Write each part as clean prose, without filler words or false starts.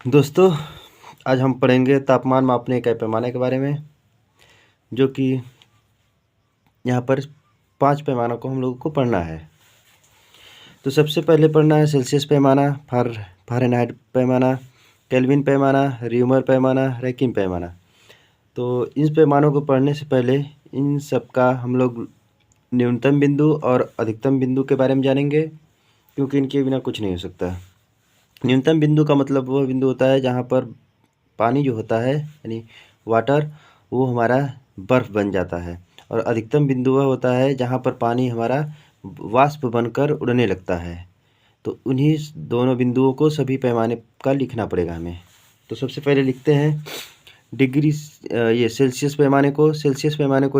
दोस्तों, आज हम पढ़ेंगे तापमान मापने इकाई पैमाने के बारे में, जो कि यहाँ पर 5 पैमानों को हम लोगों को पढ़ना है। तो सबसे पहले पढ़ना है सेल्सियस पैमाना, फ़ारेनहाइट पैमाना, केल्विन पैमाना, र्यूमर पैमाना, रैंकिन पैमाना। तो इन पैमानों को पढ़ने से पहले इन सब का हम लोग न्यूनतम बिंदु और अधिकतम बिंदु के बारे में जानेंगे, क्योंकि इनके बिना कुछ नहीं हो सकता। न्यूनतम बिंदु का मतलब वह बिंदु होता है जहाँ पर पानी जो होता है यानी वाटर वो हमारा बर्फ़ बन जाता है, और अधिकतम बिंदु वह होता है जहाँ पर पानी हमारा वाष्प बनकर उड़ने लगता है। तो उन्हीं दोनों बिंदुओं को सभी पैमाने का लिखना पड़ेगा हमें। तो सबसे पहले लिखते हैं डिग्री, ये सेल्सियस पैमाने को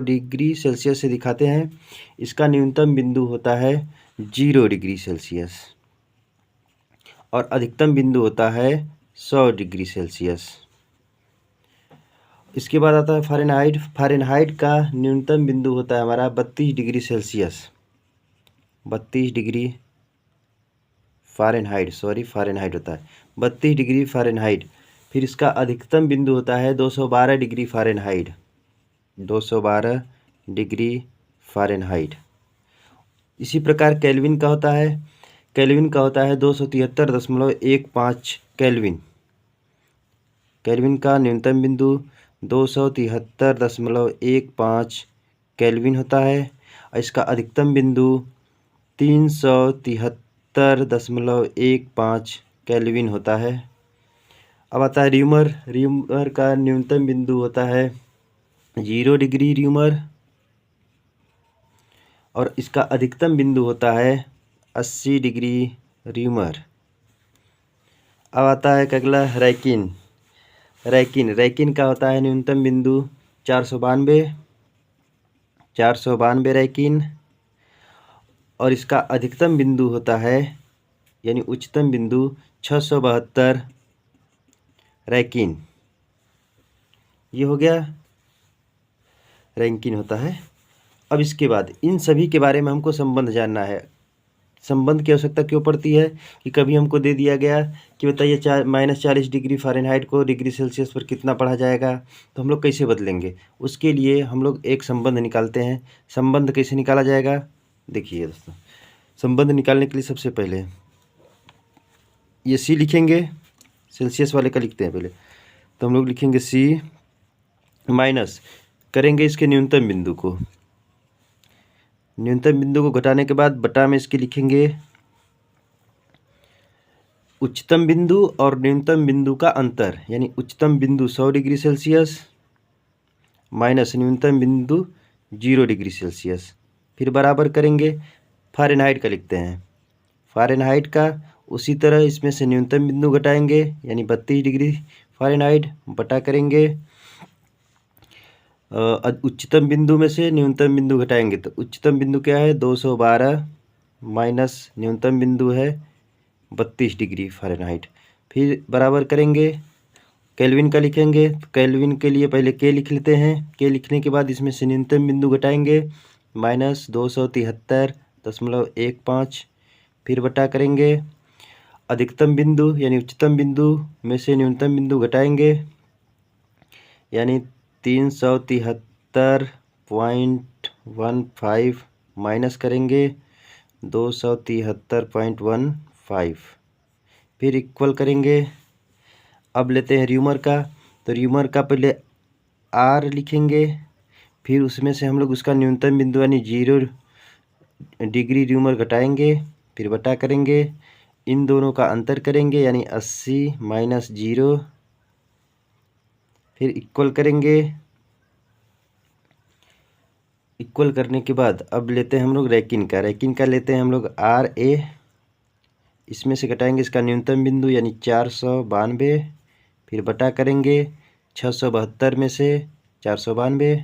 डिग्री सेल्सियस से दिखाते हैं। इसका न्यूनतम बिंदु होता है 0 डिग्री सेल्सियस और अधिकतम बिंदु होता है 100 डिग्री सेल्सियस। इसके बाद आता है फ़ारेनहाइट का न्यूनतम बिंदु होता है हमारा 32 डिग्री सेल्सियस। 32 डिग्री फ़ारेनहाइट होता है 32 डिग्री फ़ारेनहाइट। फिर इसका अधिकतम बिंदु होता है 212 डिग्री फ़ारेनहाइट। 212 degree Fahrenheit. इसी प्रकार केल्विन का होता है 273.15 केल्विन। केल्विन का न्यूनतम बिंदु 273.15 केल्विन होता है और इसका अधिकतम बिंदु 373.15 केल्विन होता है। अब आता है र्यूमर का न्यूनतम बिंदु होता है 0 डिग्री र्यूमर और इसका अधिकतम बिंदु होता है 80 डिग्री र्यूमर। अब आता है अगला रैंकिन का होता है न्यूनतम बिंदु 492 रैंकिन और इसका अधिकतम बिंदु होता है यानी उच्चतम बिंदु 672 रैंकिन। ये हो गया रैंकिन होता है। अब इसके बाद इन सभी के बारे में हमको संबंध जानना है। संबंध की आवश्यकता क्यों पड़ती है कि कभी हमको दे दिया गया कि बताइए -40 डिग्री फ़ारेनहाइट को डिग्री सेल्सियस पर कितना पढ़ा जाएगा, तो हम लोग कैसे बदलेंगे। उसके लिए हम लोग एक संबंध निकालते हैं। संबंध कैसे निकाला जाएगा, देखिए दोस्तों। संबंध निकालने के लिए सबसे पहले ये सी लिखेंगे, सेल्सियस वाले का लिखते हैं पहले। तो हम लोग लिखेंगे सी माइनस करेंगे इसके न्यूनतम बिंदु को। न्यूनतम बिंदु को घटाने के बाद बटा में इसके लिखेंगे उच्चतम बिंदु और न्यूनतम बिंदु का अंतर, यानी उच्चतम बिंदु 100 डिग्री सेल्सियस माइनस न्यूनतम बिंदु 0 डिग्री सेल्सियस। फिर बराबर करेंगे फ़ारेनहाइट का लिखते हैं। फ़ारेनहाइट का उसी तरह इसमें से न्यूनतम बिंदु घटाएंगे यानी 32 डिग्री फ़ारेनहाइट बटा करेंगे उच्चतम बिंदु में से न्यूनतम बिंदु घटाएंगे। तो उच्चतम बिंदु क्या है 212 माइनस न्यूनतम बिंदु है 32 डिग्री फ़ारेनहाइट। फिर बराबर करेंगे केल्विन का लिखेंगे। तो केल्विन के लिए पहले के लिख लेते हैं। के लिखने के बाद इसमें से न्यूनतम बिंदु घटाएंगे -273.15। फिर बटा करेंगे अधिकतम बिंदु यानी उच्चतम बिंदु में से न्यूनतम बिंदु घटाएंगे यानी 373.15 माइनस करेंगे 273.15। फिर इक्वल करेंगे। अब लेते हैं र्यूमर का। तो र्यूमर का पहले आर लिखेंगे, फिर उसमें से हम लोग उसका न्यूनतम बिंदु यानी 0 डिग्री र्यूमर घटाएंगे, फिर बटा करेंगे। इन दोनों का अंतर करेंगे यानी 80 माइनस 0। फिर इक्वल करेंगे। इक्वल करने के बाद अब लेते हैं हम लोग रैंकिन का लेते हैं हम लोग RA। इसमें से घटाएंगे इसका न्यूनतम बिंदु यानी 492। फिर बटा करेंगे 672 में से 492,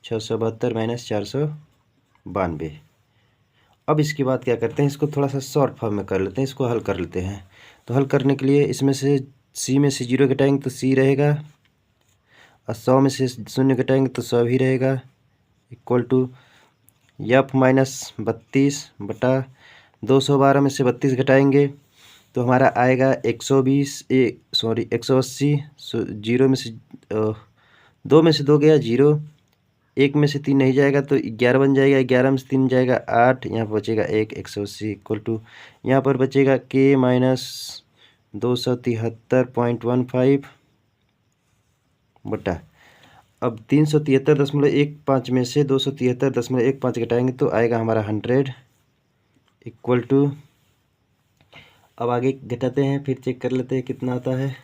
672 माइनस 492। अब इसके बाद क्या करते हैं, इसको थोड़ा सा शॉर्ट फॉर्म में कर लेते हैं, इसको हल कर लेते हैं। तो हल करने के लिए इसमें से सी में से 0 घटाएंगे तो सी रहेगा और 100 में से 0 घटाएंगे तो 100 भी रहेगा। इक्वल टू F माइनस 32 बटा 212 में से 32 घटाएंगे तो हमारा आएगा 180, जीरो में से 2 में से 2 गया 0, 1 में से 3 नहीं जाएगा तो 11 बन जाएगा, 11 में से 3 जाएगा 8, यहाँ पर बचेगा 180 इक्वल टू यहाँ पर बचेगा k माइनस 273.15 बटा, अब 373.15 में से 273.15 घटाएंगे तो आएगा हमारा 100 इक्वल टू, अब आगे घटाते हैं फिर चेक कर लेते हैं कितना आता है।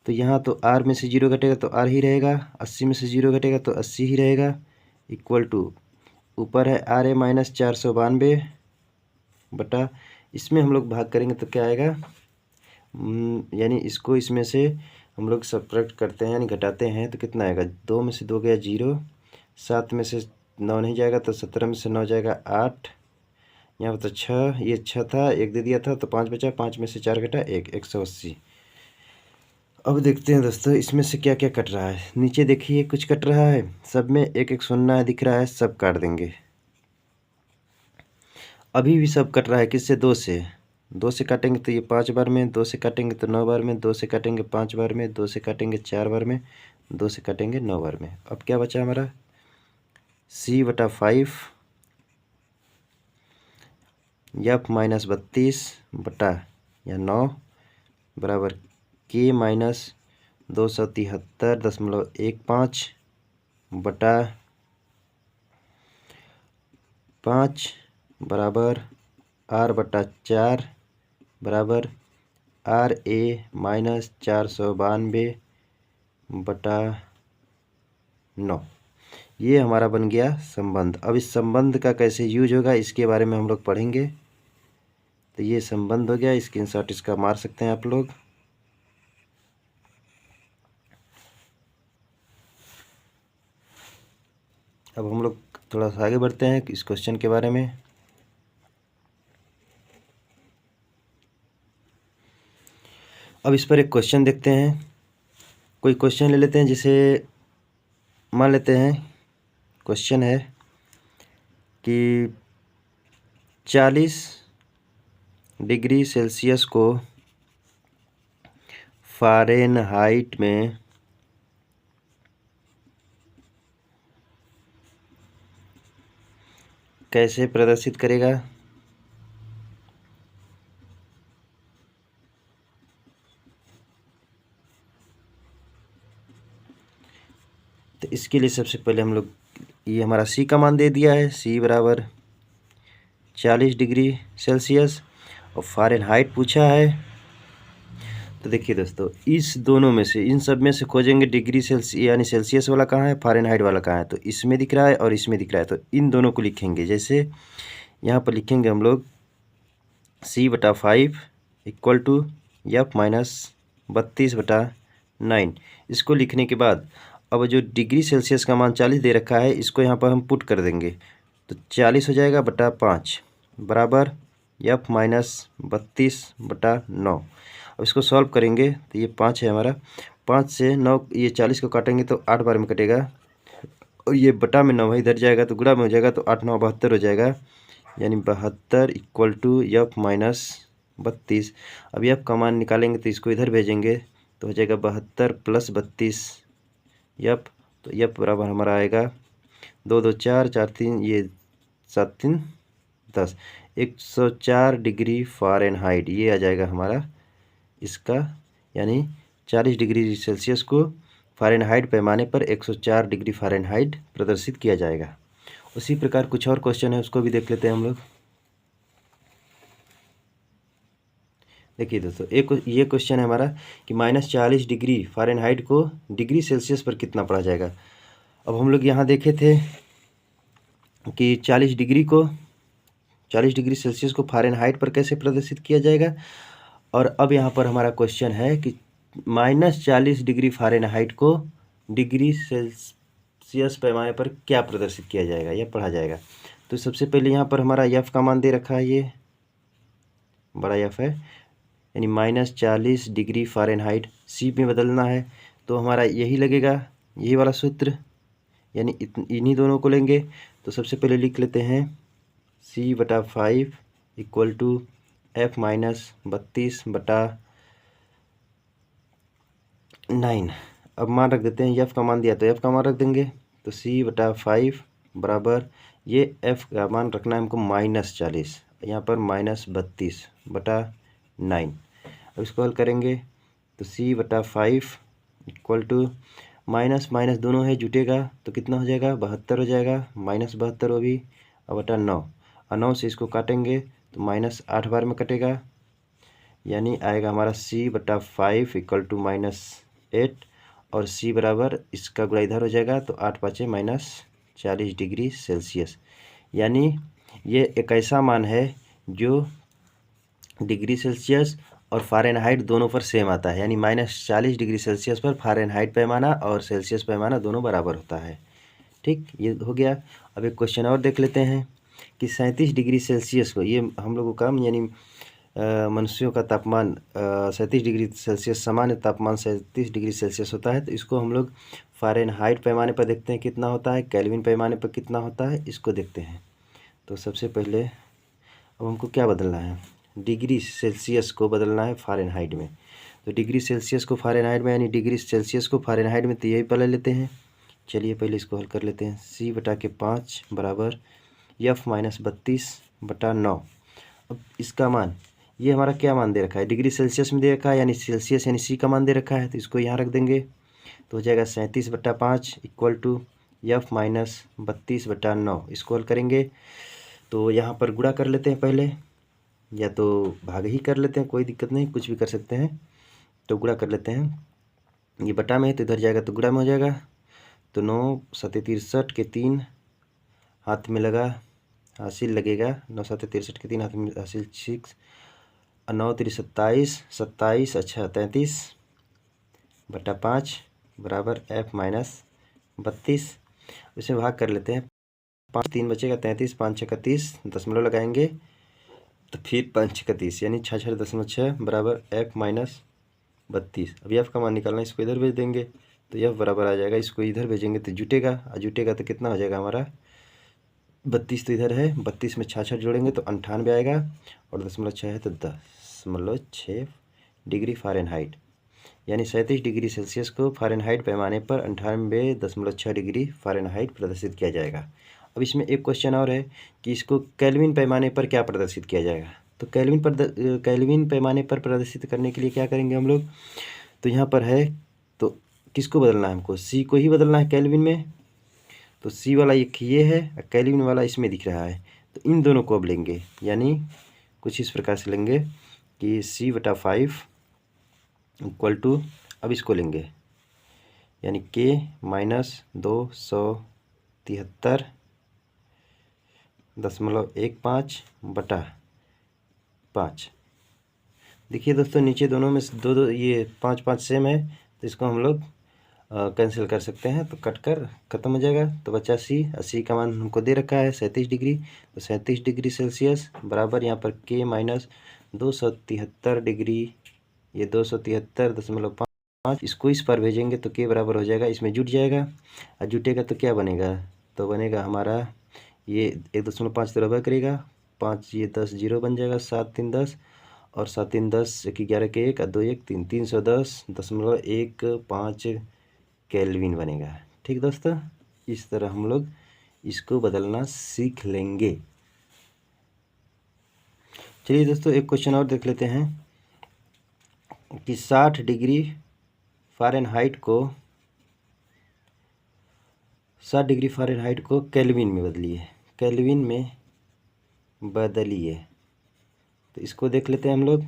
तो यहाँ तो r में से 0 घटेगा तो r ही रहेगा, 80 में से 0 घटेगा तो 80 ही रहेगा इक्वल टू, ऊपर है RA माइनस 492 बटा, इसमें हम लोग भाग करेंगे तो क्या आएगा, यानी इसको इसमें से हम लोग सब्ट्रैक्ट करते हैं यानी घटाते हैं तो कितना आएगा, 2 में से 2 गया 0, 7 में से 9 नहीं जाएगा तो 17 में से 9 जाएगा 8, यहाँ पर तो 6, ये 6 था 1 दे दिया था तो 5 बचा, 5 में से 4 घटा 1, 180। अब देखते हैं दोस्तों इसमें से क्या क्या कट रहा है। नीचे देखिए कुछ कट रहा है, सब में एक एक शून्य दिख रहा है, सब काट देंगे। अभी भी सब कट रहा है किससे, 2 से, 2 से काटेंगे तो ये 5 बार में, 2 से काटेंगे तो 9 बार में, 2 से काटेंगे 5 बार में, 2 से काटेंगे 4 बार में, 2 से काटेंगे 9 बार में। अब क्या बचा हमारा, c/5 f माइनस 32 बटा या 9 बराबर k माइनस 273.15 बटा 5 बराबर r बटा 4 बराबर RA माइनस 492 बटा 9। ये हमारा बन गया संबंध। अब इस संबंध का कैसे यूज होगा इसके बारे में हम लोग पढ़ेंगे। तो ये संबंध हो गया, स्क्रीनशॉट इसका मार सकते हैं आप लोग। अब हम लोग थोड़ा सा आगे बढ़ते हैं इस क्वेश्चन के बारे में। अब इस पर एक क्वेश्चन देखते हैं, कोई क्वेश्चन ले लेते हैं। जैसे मान लेते हैं क्वेश्चन है कि 40 डिग्री सेल्सियस को फ़ारेनहाइट में कैसे प्रदर्शित करेगा। तो इसके लिए सबसे पहले हम लोग, ये हमारा C का मान दे दिया है, C बराबर 40 डिग्री सेल्सियस और फ़ारेनहाइट पूछा है। तो देखिए दोस्तों, इस दोनों में से, इन सब में से खोजेंगे डिग्री सेल्सियस यानी सेल्सियस वाला कहाँ है, फ़ारेनहाइट वाला कहाँ है। तो इसमें दिख रहा है और इसमें दिख रहा है, तो इन दोनों को लिखेंगे। जैसे यहाँ पर लिखेंगे हम लोग c/5 equal to f minus 32/9। इसको लिखने के बाद अब जो डिग्री सेल्सियस का मान 40 दे रखा है, इसको यहाँ पर हम पुट कर देंगे तो 40 हो जाएगा बटा 5 बराबर f माइनस 32/9। अब इसको सॉल्व करेंगे तो ये 5 है हमारा, 5 से 9, ये 40 को काटेंगे तो 8 बार में कटेगा और ये बटा में 9 इधर जाएगा तो गुणा में हो जाएगा, तो 8 9 72 हो जाएगा, यानी 72 इक्वल टू f माइनस 32। अब f का मान निकालेंगे तो इसको इधर भेजेंगे तो हो जाएगा 72 प्लस 32 f, तो f बराबर हमारा आएगा 2 2 4 4 3, ये 7 3 10, 104 डिग्री फ़ारेनहाइट ये आ जाएगा हमारा इसका, यानी 40 डिग्री सेल्सियस को फ़ारेनहाइट पैमाने पर 104 डिग्री फ़ारेनहाइट प्रदर्शित किया जाएगा। उसी प्रकार कुछ और क्वेश्चन है, उसको भी देख लेते हैं हम लोग। देखिए दोस्तों, एक ये क्वेश्चन है हमारा कि -40 डिग्री फ़ारेनहाइट को डिग्री सेल्सियस पर कितना पढ़ा जाएगा। अब हम लोग यहाँ देखे थे कि 40 डिग्री सेल्सियस को फ़ारेनहाइट पर कैसे प्रदर्शित किया जाएगा, और अब यहाँ पर हमारा क्वेश्चन है कि -40 डिग्री फ़ारेनहाइट को डिग्री सेल्सियस पैमाने पर क्या प्रदर्शित किया जाएगा या पढ़ा जाएगा। तो सबसे पहले यहाँ पर हमारा f का मान दे रखा है, ये बड़ा F है, यानी -40 डिग्री फ़ारेनहाइट C में बदलना है तो हमारा यही लगेगा, यही वाला सूत्र, यानी इन्हीं दोनों को लेंगे। तो सबसे पहले लिख लेते हैं c/5 equal to F minus 32/9। अब मान रख देते हैं, F का मान दिया तो F का मान रख देंगे, तो C/5 बराबर, ये F का मान रखना है हमको -40, यहाँ पर -32/9। अब इसको हल करेंगे तो C/5 equal to minus minus दोनों है, जुटेगा तो कितना हो जाएगा, 72 हो जाएगा, -72 वो भी, अब बटा 9, और 9 से इसको काटेंगे तो -8 बार में कटेगा, यानी आएगा हमारा C/5 इक्वल टू -8, और C बराबर इसका गुणा इधर हो जाएगा तो 8 पाँचे -40 डिग्री सेल्सियस। यानी ये एक ऐसा मान है जो डिग्री सेल्सियस और फ़ारेनहाइट दोनों पर सेम आता है, यानी -40 डिग्री सेल्सियस पर फ़ारेनहाइट पैमाना और सेल्सियस पैमाना दोनों बराबर होता है। ठीक, ये हो गया। अब एक क्वेश्चन और देख लेते हैं कि 37 डिग्री सेल्सियस को, ये हम लोगों का यानी मनुष्यों का तापमान 37 डिग्री सेल्सियस, सामान्य तापमान 37 डिग्री सेल्सियस होता है, तो इसको हम लोग फ़ारेनहाइट पैमाने पर देखते हैं कितना होता है, केल्विन पैमाने पर कितना होता है, इसको देखते हैं। तो सबसे पहले अब हमको क्या बदलना है, डिग्री सेल्सियस को बदलना है फ़ारेनहाइट में। तो डिग्री सेल्सियस को फ़ारेनहाइट में, यानी डिग्री सेल्सियस को फ़ारेनहाइट में, तो यही पहले लेते हैं। चलिए पहले इसको हल कर लेते हैं। C/5 बराबर F माइनस 32/9। अब इसका मान, ये हमारा क्या मान दे रखा है, डिग्री सेल्सियस में दे रखा है, यानी सेल्सियस यानी C का मान दे रखा है, तो इसको यहाँ रख देंगे तो हो जाएगा 37/5 इक्वल टू F माइनस 32/9। इसको हल करेंगे तो यहाँ पर गुणा कर लेते हैं पहले, या तो भाग ही कर लेते हैं, कोई दिक्कत नहीं, कुछ भी कर सकते हैं। तो गुणा कर लेते हैं, ये बटा में है तो इधर जाएगा तो गुणा में हो जाएगा, तो 9 7 63 के 3 हाथ में लगा, हासिल लगेगा, 9 7 63 के 3 हाथ में हासिल 6, और 9 3 27, 27 अच्छा 33/5 बराबर F माइनस 32। इसमें भाग कर लेते हैं, 5 3 बचेगा 33, 5 6 30, दशमलव लगाएंगे तो फिर 5 6 30, यानी 66.6 बराबर F माइनस 32। अब F का मान निकालना, इसको इधर भेज देंगे तो F बराबर आ जाएगा, इसको इधर भेजेंगे तो जुटेगा, और जुटेगा तो कितना हो जाएगा हमारा, 32 तो इधर है, 32 में 66 जोड़ेंगे तो 98 आएगा, और 0.6 है तो 10.6 डिग्री फ़ारेनहाइट, यानी 37 डिग्री सेल्सियस को फ़ारेनहाइट पैमाने पर 98.6 डिग्री फ़ारेनहाइट प्रदर्शित किया जाएगा। अब इसमें एक क्वेश्चन और है कि इसको केल्विन पैमाने पर क्या प्रदर्शित किया जाएगा। तो केल्विन पैमाने पर प्रदर्शित करने के लिए क्या करेंगे हम लोग, तो यहाँ पर है, तो किसको बदलना है हमको, C को ही बदलना है केल्विन में। तो C वाला एक ये है, केल्विन वाला इसमें दिख रहा है, तो इन दोनों को अब लेंगे, यानी कुछ इस प्रकार से लेंगे कि C/5 इक्वल टू, अब इसको लेंगे यानी K माइनस 273.15/5। देखिए दोस्तों, नीचे दोनों में दो दो ये 5 5 सेम है, तो इसको हम लोग कैंसिल कर सकते हैं, तो कट कर ख़त्म हो जाएगा। तो बचा C का मान हमको दे रखा है 37 डिग्री, तो 37 डिग्री सेल्सियस बराबर यहाँ पर K माइनस 273 डिग्री, ये 273.5, इसको इस पर भेजेंगे तो K बराबर हो जाएगा, इसमें जुट जाएगा, और जुटेगा तो क्या बनेगा, तो बनेगा हमारा ये 1.5 तो रबा करेगा, 5 ये 10 जीरो बन जाएगा, 7 3 10, और 7 3 10 1 11 के 1 और 2 1 3, 310.15 केल्विन बनेगा। ठीक दोस्तों, इस तरह हम लोग इसको बदलना सीख लेंगे। चलिए दोस्तों, एक क्वेश्चन और देख लेते हैं कि 60 डिग्री फ़ारेनहाइट को केल्विन में बदलिए, केल्विन में बदलिए, तो इसको देख लेते हैं हम लोग।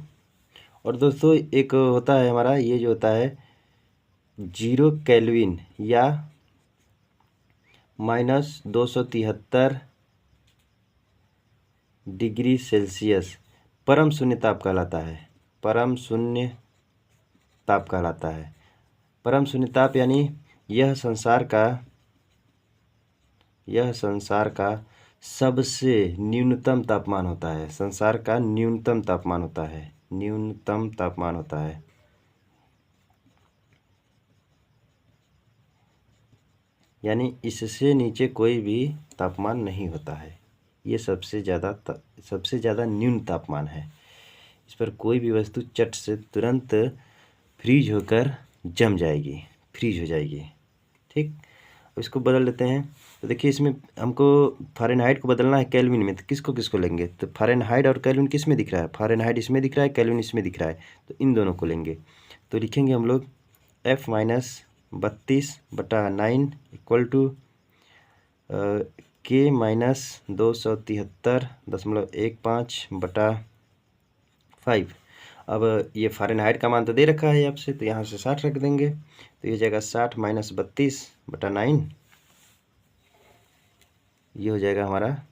और दोस्तों एक होता है हमारा, ये जो होता है 0 केल्विन या -273 डिग्री सेल्सियस परम शून्य ताप कहलाता है, परम शून्य ताप कहलाता है। परम शून्य ताप यानी यह संसार का सबसे न्यूनतम तापमान होता है, संसार का न्यूनतम तापमान होता है, न्यूनतम तापमान होता है। यानी इससे नीचे कोई भी तापमान नहीं होता है, ये सबसे ज़्यादा न्यून तापमान है। इस पर कोई भी वस्तु चट से तुरंत फ्रीज होकर जम जाएगी, फ्रीज हो जाएगी। ठीक, अब इसको बदल लेते हैं। तो देखिए इसमें हमको फ़ारेनहाइट को बदलना है केल्विन में, तो किसको किसको लेंगे? तो फ़ारेनहाइट और केल्विन किस में दिख रहा है? फ़ारेनहाइट इसमें दिख रहा है, केल्विन इसमें दिख रहा है, तो इन दोनों को लेंगे। तो लिखेंगे हम लोग F minus 32/9 equal to K minus 273.15/5। अब ये फ़ारेनहाइट का मान तो दे रखा है आपसे, तो यहाँ से 60 रख देंगे, तो ये जाएगा 60 माइनस 32/9, ये हो जाएगा हमारा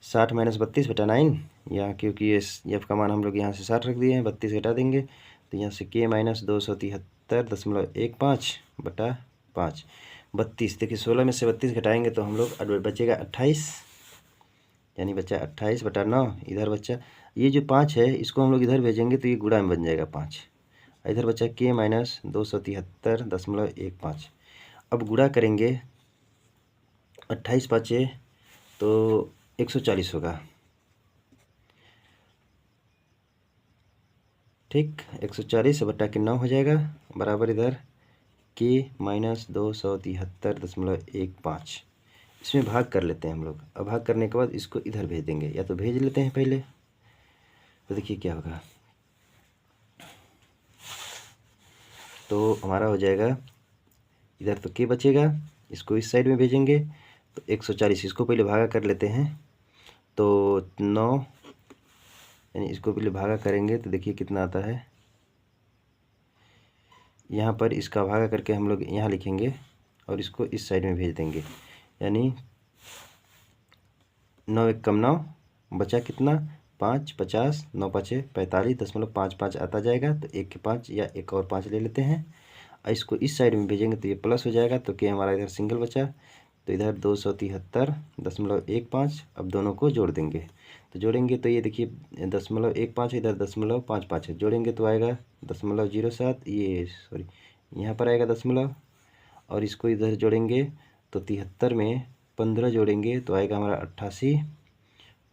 60 माइनस 32/9। यहाँ क्योंकि ये एफ का मान हम लोग यहाँ से 60 रख दिए हैं, 32 घटा देंगे, तो यहाँ से K माइनस 273.15/5। 32 देखिए 16 में से 32 घटाएंगे तो हम लोग बचेगा 28, यानी बचा 28/9। इधर बच्चा ये जो 5 है इसको हम लोग इधर भेजेंगे तो ये गुणा में बन जाएगा 5। इधर बचा K माइनस 273.15। अब गुणा करेंगे 28 पाँचे तो 140 होगा। ठीक, 140/9 हो जाएगा, बराबर इधर K माइनस 273.15। इसमें भाग कर लेते हैं हम लोग। अब भाग करने के बाद इसको इधर भेज देंगे, या तो भेज लेते हैं पहले, तो देखिए क्या होगा। तो हमारा हो जाएगा इधर तो K बचेगा, इसको इस साइड में भेजेंगे तो 140, इसको पहले भागा कर लेते हैं, तो 9, यानी इसको पहले भागा करेंगे तो देखिए कितना आता है। यहाँ पर इसका भागा करके हम लोग यहाँ लिखेंगे और इसको इस साइड में भेज देंगे, यानी 9 × 9 बचा कितना 5, 50, 9 × 5 = 45.55 आता जाएगा। तो 1 के 5 या एक और 5 ले लेते हैं, और इसको इस साइड में भेजेंगे तो ये प्लस हो जाएगा, तो K हमारा इधर सिंगल बचा, तो इधर 273.15। अब दोनों को जोड़ देंगे, तो जोड़ेंगे तो ये देखिए 0.15 इधर 0.55 है, जोड़ेंगे तो आएगा 0.07, ये सॉरी यहाँ पर आएगा दशमलव, और इसको इधर जोड़ेंगे तो 73 में 15 जोड़ेंगे तो आएगा हमारा 88,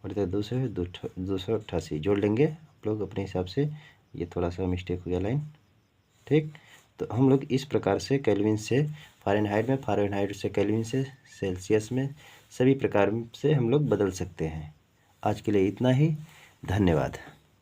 और इधर 288 जोड़ लेंगे आप लोग अपने हिसाब से। ये थोड़ा सा मिस्टेक हो गया लाइन। ठीक, तो हम लोग इस प्रकार से केल्विन से फ़ारेनहाइट में, फ़ारेनहाइट से केल्विन से सेल्सियस में, सभी प्रकार से हम लोग बदल सकते हैं। आज के लिए इतना ही, धन्यवाद।